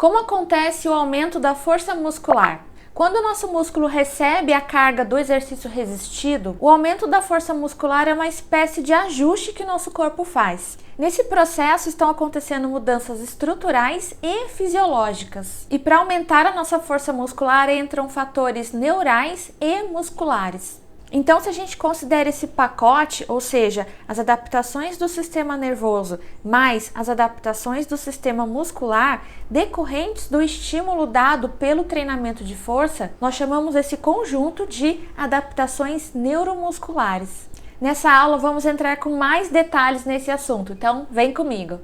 Como acontece o aumento da força muscular? Quando o nosso músculo recebe a carga do exercício resistido, o aumento da força muscular é uma espécie de ajuste que o nosso corpo faz. Nesse processo estão acontecendo mudanças estruturais e fisiológicas. E para aumentar a nossa força muscular entram fatores neurais e musculares. Então, se a gente considera esse pacote, ou seja, as adaptações do sistema nervoso mais as adaptações do sistema muscular decorrentes do estímulo dado pelo treinamento de força, nós chamamos esse conjunto de adaptações neuromusculares. Nessa aula vamos entrar com mais detalhes nesse assunto, então vem comigo!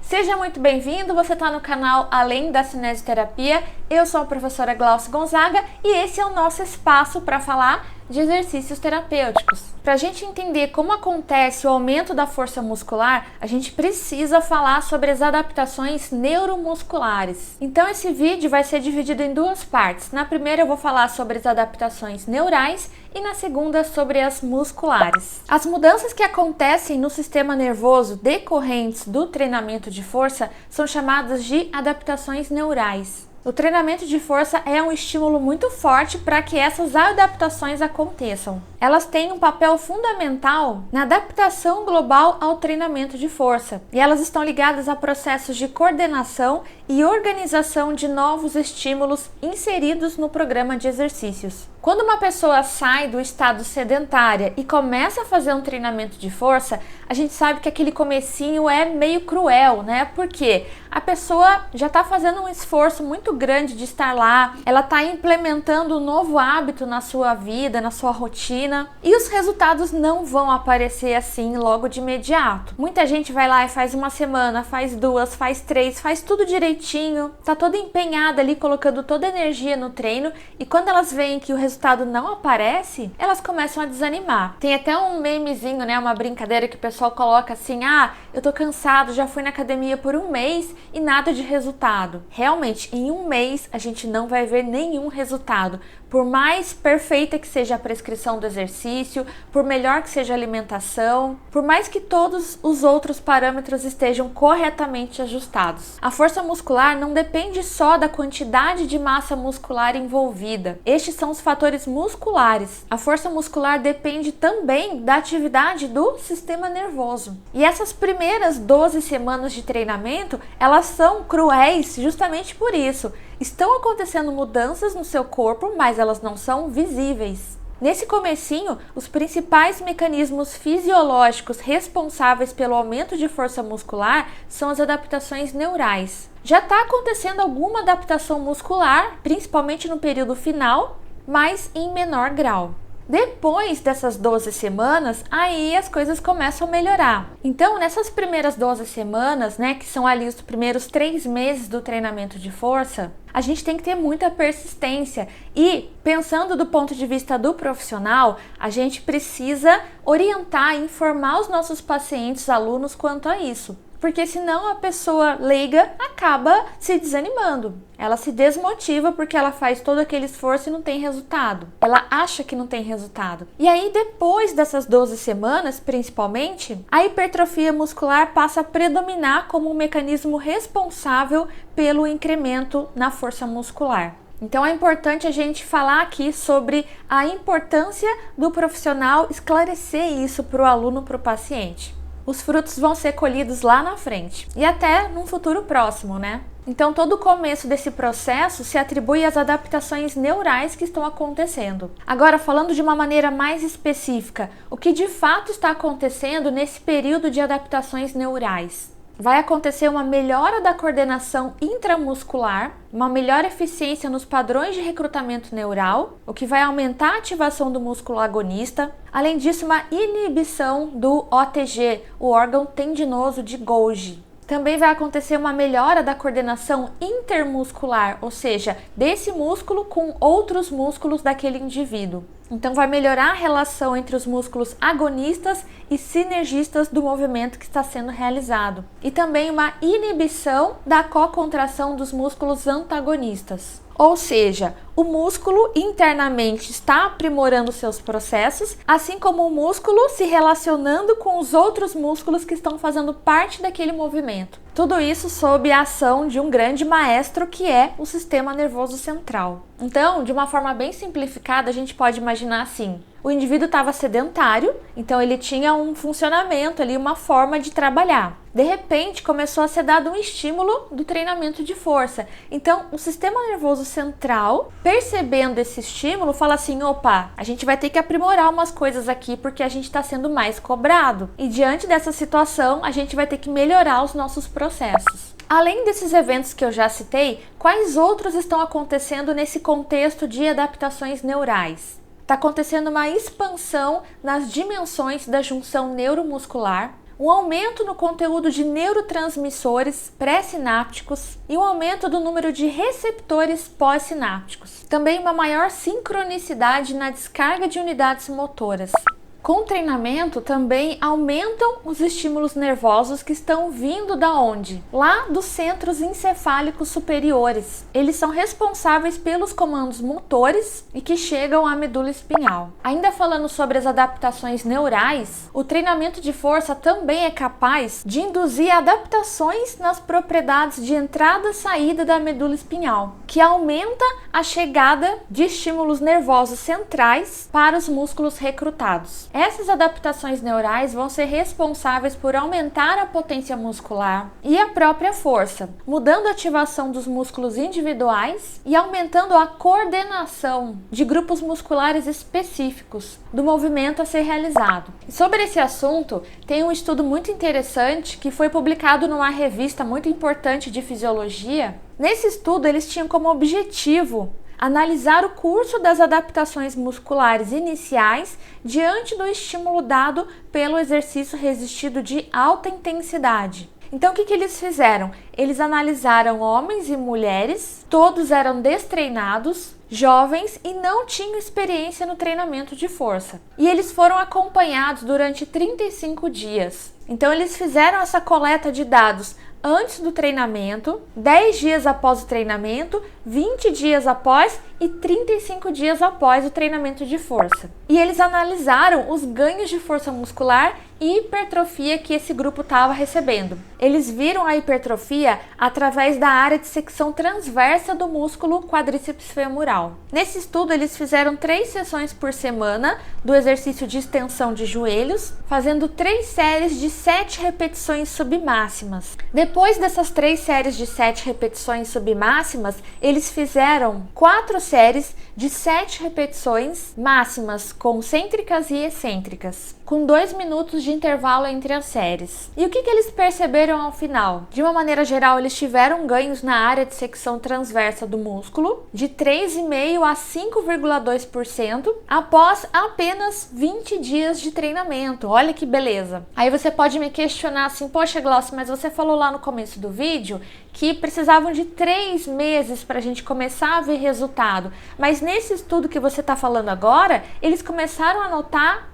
Seja muito bem-vindo, você está no canal Além da Cinesioterapia. Eu sou a professora Glaucia Gonzaga e esse é o nosso espaço para falar de exercícios terapêuticos. Para a gente entender como acontece o aumento da força muscular, a gente precisa falar sobre as adaptações neuromusculares. Então esse vídeo vai ser dividido em duas partes. Na primeira eu vou falar sobre as adaptações neurais e na segunda sobre as musculares. As mudanças que acontecem no sistema nervoso decorrentes do treinamento de força são chamadas de adaptações neurais. O treinamento de força é um estímulo muito forte para que essas adaptações aconteçam. Elas têm um papel fundamental na adaptação global ao treinamento de força e elas estão ligadas a processos de coordenação e organização de novos estímulos inseridos no programa de exercícios. Quando uma pessoa sai do estado sedentária e começa a fazer um treinamento de força, a gente sabe que aquele comecinho é meio cruel, né? Porque a pessoa já está fazendo um esforço muito grande de estar lá, ela está implementando um novo hábito na sua vida, na sua rotina, e os resultados não vão aparecer assim logo de imediato. Muita gente vai lá e faz uma semana, faz duas, faz três, faz tudo direitinho, tá toda empenhada ali, colocando toda a energia no treino, e quando elas veem que o resultado não aparece, elas começam a desanimar. Tem até um memezinho, né, uma brincadeira que o pessoal coloca assim: ah, eu tô cansado, já fui na academia por um mês e nada de resultado. Realmente, em um mês a gente não vai ver nenhum resultado. Por mais perfeita que seja a prescrição do exercício, por melhor que seja a alimentação, por mais que todos os outros parâmetros estejam corretamente ajustados. A força muscular não depende só da quantidade de massa muscular envolvida. Estes são os fatores musculares. A força muscular depende também da atividade do sistema nervoso. E essas primeiras 12 semanas de treinamento, elas são cruéis justamente por isso. Estão acontecendo mudanças no seu corpo, mas elas não são visíveis. Nesse comecinho, os principais mecanismos fisiológicos responsáveis pelo aumento de força muscular são as adaptações neurais. Já está acontecendo alguma adaptação muscular, principalmente no período final, mas em menor grau. Depois dessas 12 semanas, aí as coisas começam a melhorar. Então, nessas primeiras 12 semanas, né, que são ali os primeiros 3 meses do treinamento de força, a gente tem que ter muita persistência e, pensando do ponto de vista do profissional, a gente precisa orientar e informar os nossos pacientes, alunos quanto a isso. Porque senão a pessoa leiga acaba se desanimando. Ela se desmotiva porque ela faz todo aquele esforço e não tem resultado. Ela acha que não tem resultado. E aí, depois dessas 12 semanas, principalmente, a hipertrofia muscular passa a predominar como um mecanismo responsável pelo incremento na força muscular. Então é importante a gente falar aqui sobre a importância do profissional esclarecer isso para o aluno, para o paciente. Os frutos vão ser colhidos lá na frente e até num futuro próximo, né? Então todo o começo desse processo se atribui às adaptações neurais que estão acontecendo. Agora, falando de uma maneira mais específica, o que de fato está acontecendo nesse período de adaptações neurais? Vai acontecer uma melhora da coordenação intramuscular, uma melhor eficiência nos padrões de recrutamento neural, o que vai aumentar a ativação do músculo agonista. Além disso, uma inibição do OTG, o órgão tendinoso de Golgi. Também vai acontecer uma melhora da coordenação intermuscular, ou seja, desse músculo com outros músculos daquele indivíduo. Então vai melhorar a relação entre os músculos agonistas e sinergistas do movimento que está sendo realizado. E também uma inibição da cocontração dos músculos antagonistas. Ou seja, o músculo internamente está aprimorando seus processos, assim como o músculo se relacionando com os outros músculos que estão fazendo parte daquele movimento. Tudo isso sob a ação de um grande maestro que é o sistema nervoso central. Então, de uma forma bem simplificada, a gente pode imaginar assim: o indivíduo estava sedentário, então ele tinha um funcionamento ali, uma forma de trabalhar. De repente, começou a ser dado um estímulo do treinamento de força. Então, o sistema nervoso central, percebendo esse estímulo, fala assim: opa, a gente vai ter que aprimorar umas coisas aqui porque a gente está sendo mais cobrado. E diante dessa situação, a gente vai ter que melhorar os nossos processos. Além desses eventos que eu já citei, quais outros estão acontecendo nesse contexto de adaptações neurais? Está acontecendo uma expansão nas dimensões da junção neuromuscular, um aumento no conteúdo de neurotransmissores pré-sinápticos e um aumento do número de receptores pós-sinápticos. Também uma maior sincronicidade na descarga de unidades motoras. Com o treinamento também aumentam os estímulos nervosos que estão vindo da onde? Lá dos centros encefálicos superiores. Eles são responsáveis pelos comandos motores e que chegam à medula espinhal. Ainda falando sobre as adaptações neurais, o treinamento de força também é capaz de induzir adaptações nas propriedades de entrada e saída da medula espinhal, que aumenta a chegada de estímulos nervosos centrais para os músculos recrutados. Essas adaptações neurais vão ser responsáveis por aumentar a potência muscular e a própria força, mudando a ativação dos músculos individuais e aumentando a coordenação de grupos musculares específicos do movimento a ser realizado. E sobre esse assunto, tem um estudo muito interessante que foi publicado numa revista muito importante de fisiologia. Nesse estudo, eles tinham como objetivo analisar o curso das adaptações musculares iniciais diante do estímulo dado pelo exercício resistido de alta intensidade. Então, o que eles fizeram? Eles analisaram homens e mulheres, todos eram destreinados, jovens e não tinham experiência no treinamento de força. E eles foram acompanhados durante 35 dias. Então, eles fizeram essa coleta de dados antes do treinamento, 10 dias após o treinamento, 20 dias após e 35 dias após o treinamento de força. E eles analisaram os ganhos de força muscular e hipertrofia que esse grupo estava recebendo. Eles viram a hipertrofia através da área de secção transversa do músculo quadríceps femoral. Nesse estudo, eles fizeram 3 sessões por semana do exercício de extensão de joelhos, fazendo 3 séries de 7 repetições submáximas. Depois dessas 3 séries de 7 repetições submáximas, eles fizeram 4 séries de 7 repetições máximas concêntricas e excêntricas, com 2 minutos de intervalo entre as séries. E o que eles perceberam ao final? De uma maneira geral, eles tiveram ganhos na área de secção transversa do músculo de 3,5% a 5,2% após apenas 20 dias de treinamento. Olha que beleza! Aí você pode me questionar assim: poxa, Glaucio, mas você falou lá no começo do vídeo que precisavam de 3 meses para a gente começar a ver resultado. Mas nesse estudo que você está falando agora, eles começaram a notar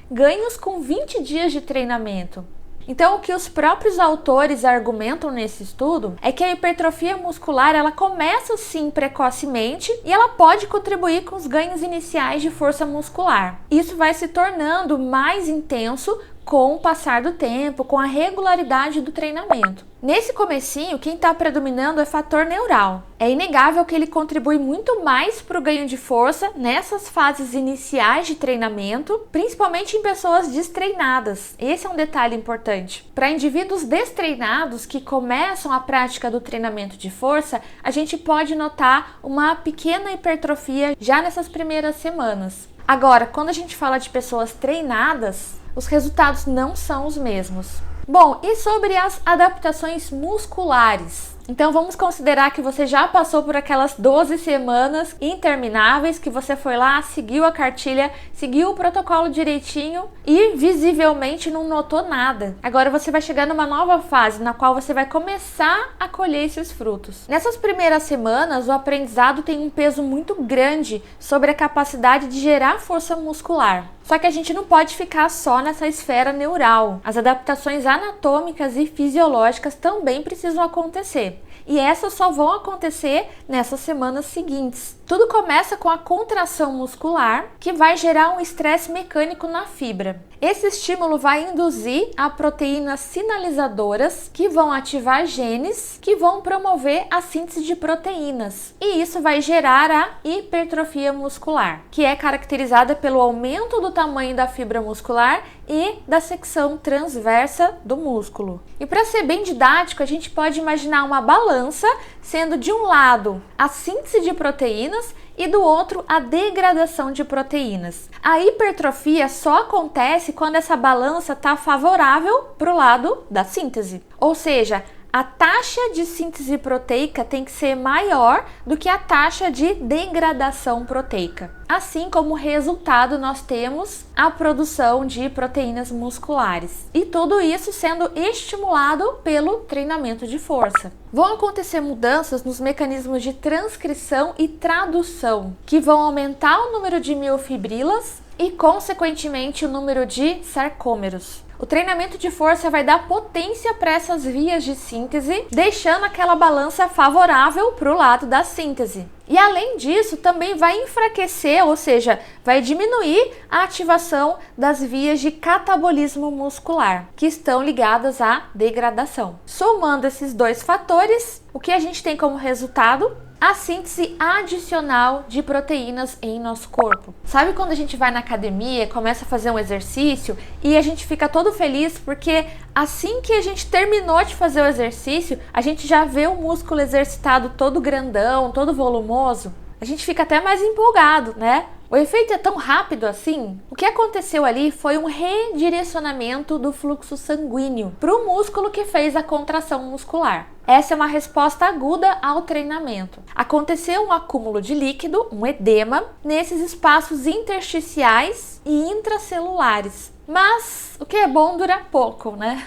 ganhos com 20 dias de treinamento. Então, o que os próprios autores argumentam nesse estudo é que a hipertrofia muscular ela começa sim precocemente e ela pode contribuir com os ganhos iniciais de força muscular. Isso vai se tornando mais intenso com o passar do tempo, com a regularidade do treinamento. Nesse comecinho, quem está predominando é fator neural. É inegável que ele contribui muito mais para o ganho de força nessas fases iniciais de treinamento, principalmente em pessoas destreinadas. Esse é um detalhe importante. Para indivíduos destreinados que começam a prática do treinamento de força, a gente pode notar uma pequena hipertrofia já nessas primeiras semanas. Agora, quando a gente fala de pessoas treinadas, os resultados não são os mesmos. Bom, e sobre as adaptações musculares? Então vamos considerar que você já passou por aquelas 12 semanas intermináveis, que você foi lá, seguiu a cartilha, seguiu o protocolo direitinho e visivelmente não notou nada. Agora você vai chegar numa nova fase na qual você vai começar a colher esses frutos. Nessas primeiras semanas, o aprendizado tem um peso muito grande sobre a capacidade de gerar força muscular. Só que a gente não pode ficar só nessa esfera neural. As adaptações anatômicas e fisiológicas também precisam acontecer. e essas só vão acontecer nessas semanas seguintes. Tudo começa com a contração muscular, que vai gerar um estresse mecânico na fibra. Esse estímulo vai induzir a proteínas sinalizadoras, que vão ativar genes que vão promover a síntese de proteínas. E isso vai gerar a hipertrofia muscular, que é caracterizada pelo aumento do tamanho da fibra muscular e da secção transversa do músculo. E para ser bem didático, a gente pode imaginar uma balança sendo de um lado a síntese de proteínas e do outro a degradação de proteínas. A hipertrofia só acontece quando essa balança está favorável para o lado da síntese, ou seja, a taxa de síntese proteica tem que ser maior do que a taxa de degradação proteica. Assim como resultado, nós temos a produção de proteínas musculares. E tudo isso sendo estimulado pelo treinamento de força. Vão acontecer mudanças nos mecanismos de transcrição e tradução, que vão aumentar o número de miofibrilas e, consequentemente, o número de sarcômeros. O treinamento de força vai dar potência para essas vias de síntese, deixando aquela balança favorável para o lado da síntese. E além disso, também vai enfraquecer, ou seja, vai diminuir a ativação das vias de catabolismo muscular, que estão ligadas à degradação. Somando esses dois fatores, o que a gente tem como resultado? A síntese adicional de proteínas em nosso corpo. Sabe quando a gente vai na academia, começa a fazer um exercício e a gente fica todo feliz porque assim que a gente terminou de fazer o exercício, a gente já vê o músculo exercitado todo grandão, todo volumoso? A gente fica até mais empolgado, né? O efeito é tão rápido assim. O que aconteceu ali foi um redirecionamento do fluxo sanguíneo para o músculo que fez a contração muscular. Essa é uma resposta aguda ao treinamento. Aconteceu um acúmulo de líquido, um edema, nesses espaços intersticiais e intracelulares. Mas o que é bom dura pouco, né?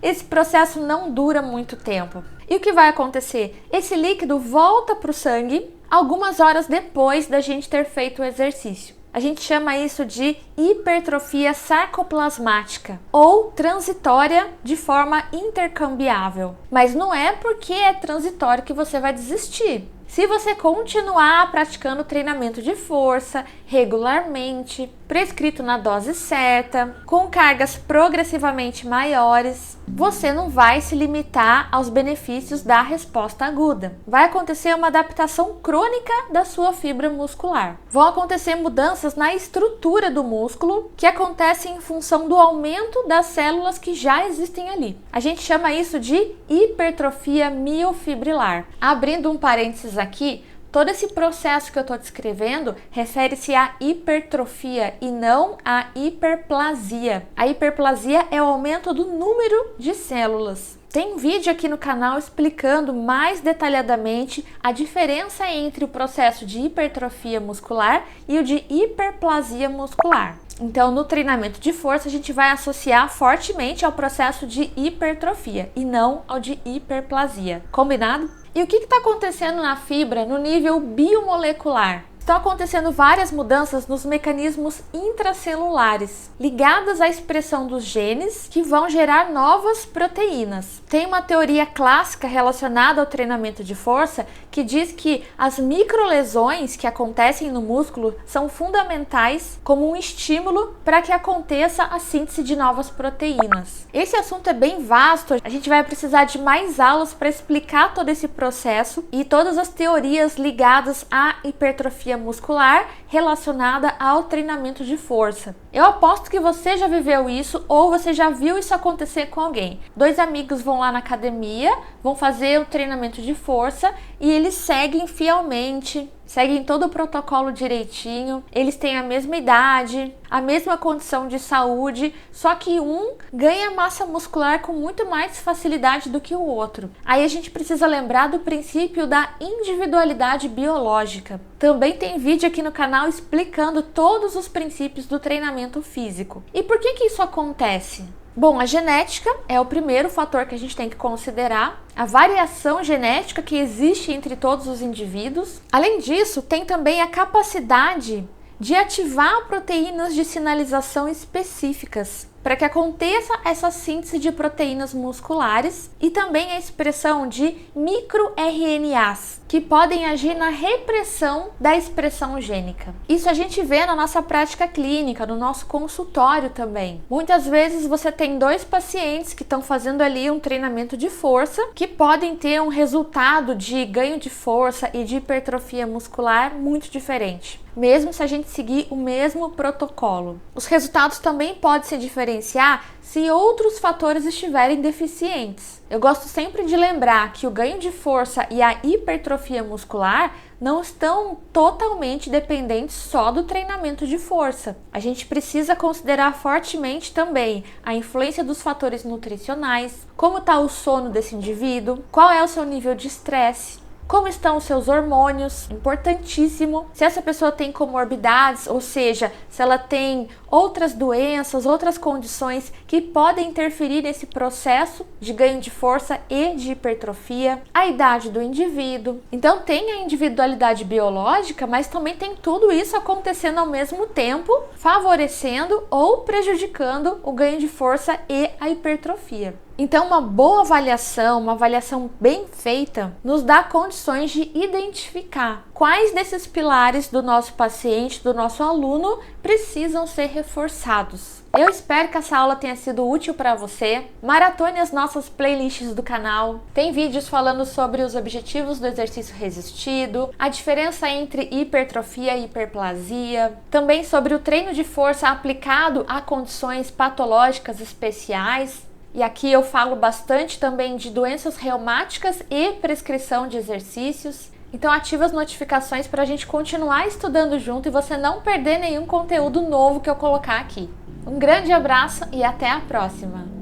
Esse processo não dura muito tempo. E o que vai acontecer? Esse líquido volta para o sangue algumas horas depois da gente ter feito o exercício. A gente chama isso de hipertrofia sarcoplasmática ou transitória de forma intercambiável. Mas não é porque é transitório que você vai desistir. Se você continuar praticando treinamento de força regularmente, prescrito na dose certa, com cargas progressivamente maiores, você não vai se limitar aos benefícios da resposta aguda. Vai acontecer uma adaptação crônica da sua fibra muscular. Vão acontecer mudanças na estrutura do músculo que acontecem em função do aumento das células que já existem ali. A gente chama isso de hipertrofia miofibrilar. Abrindo um parênteses aqui, todo esse processo que eu estou descrevendo refere-se à hipertrofia e não à hiperplasia. A hiperplasia é o aumento do número de células. Tem um vídeo aqui no canal explicando mais detalhadamente a diferença entre o processo de hipertrofia muscular e o de hiperplasia muscular. Então, no treinamento de força, a gente vai associar fortemente ao processo de hipertrofia e não ao de hiperplasia. Combinado? E o que está acontecendo na fibra no nível biomolecular? Estão acontecendo várias mudanças nos mecanismos intracelulares, ligadas à expressão dos genes que vão gerar novas proteínas. Tem uma teoria clássica relacionada ao treinamento de força que diz que as microlesões que acontecem no músculo são fundamentais como um estímulo para que aconteça a síntese de novas proteínas. Esse assunto é bem vasto, a gente vai precisar de mais aulas para explicar todo esse processo e todas as teorias ligadas à hipertrofia muscular relacionada ao treinamento de força. Eu aposto que você já viveu isso ou você já viu isso acontecer com alguém. Dois amigos vão lá na academia, vão fazer o treinamento de força e eles seguem fielmente, seguem todo o protocolo direitinho, eles têm a mesma idade, a mesma condição de saúde, só que um ganha massa muscular com muito mais facilidade do que o outro. Aí a gente precisa lembrar do princípio da individualidade biológica. Também tem vídeo aqui no canal explicando todos os princípios do treinamento físico. E por que isso acontece? Bom, a genética é o primeiro fator que a gente tem que considerar, a variação genética que existe entre todos os indivíduos. Além disso, tem também a capacidade de ativar proteínas de sinalização específicas. para que aconteça essa síntese de proteínas musculares e também a expressão de microRNAs, que podem agir na repressão da expressão gênica. Isso a gente vê na nossa prática clínica, no nosso consultório também. Muitas vezes você tem dois pacientes que estão fazendo ali um treinamento de força, que podem ter um resultado de ganho de força e de hipertrofia muscular muito diferente, mesmo se a gente seguir o mesmo protocolo. Os resultados também podem se diferenciar se outros fatores estiverem deficientes. Eu gosto sempre de lembrar que o ganho de força e a hipertrofia muscular não estão totalmente dependentes só do treinamento de força. A gente precisa considerar fortemente também a influência dos fatores nutricionais, como está o sono desse indivíduo, qual é o seu nível de estresse, como estão os seus hormônios, importantíssimo. Se essa pessoa tem comorbidades, ou seja, se ela tem outras doenças, outras condições que podem interferir nesse processo de ganho de força e de hipertrofia, a idade do indivíduo. Então tem a individualidade biológica, mas também tem tudo isso acontecendo ao mesmo tempo, favorecendo ou prejudicando o ganho de força e a hipertrofia. Então, uma boa avaliação, uma avaliação bem feita, nos dá condições de identificar quais desses pilares do nosso paciente, do nosso aluno, precisam ser reforçados. Eu espero que essa aula tenha sido útil para você. Maratone as nossas playlists do canal. Tem vídeos falando sobre os objetivos do exercício resistido, a diferença entre hipertrofia e hiperplasia, também sobre o treino de força aplicado a condições patológicas especiais. E aqui eu falo bastante também de doenças reumáticas e prescrição de exercícios. Então ativa as notificações para a gente continuar estudando junto e você não perder nenhum conteúdo novo que eu colocar aqui. Um grande abraço e até a próxima!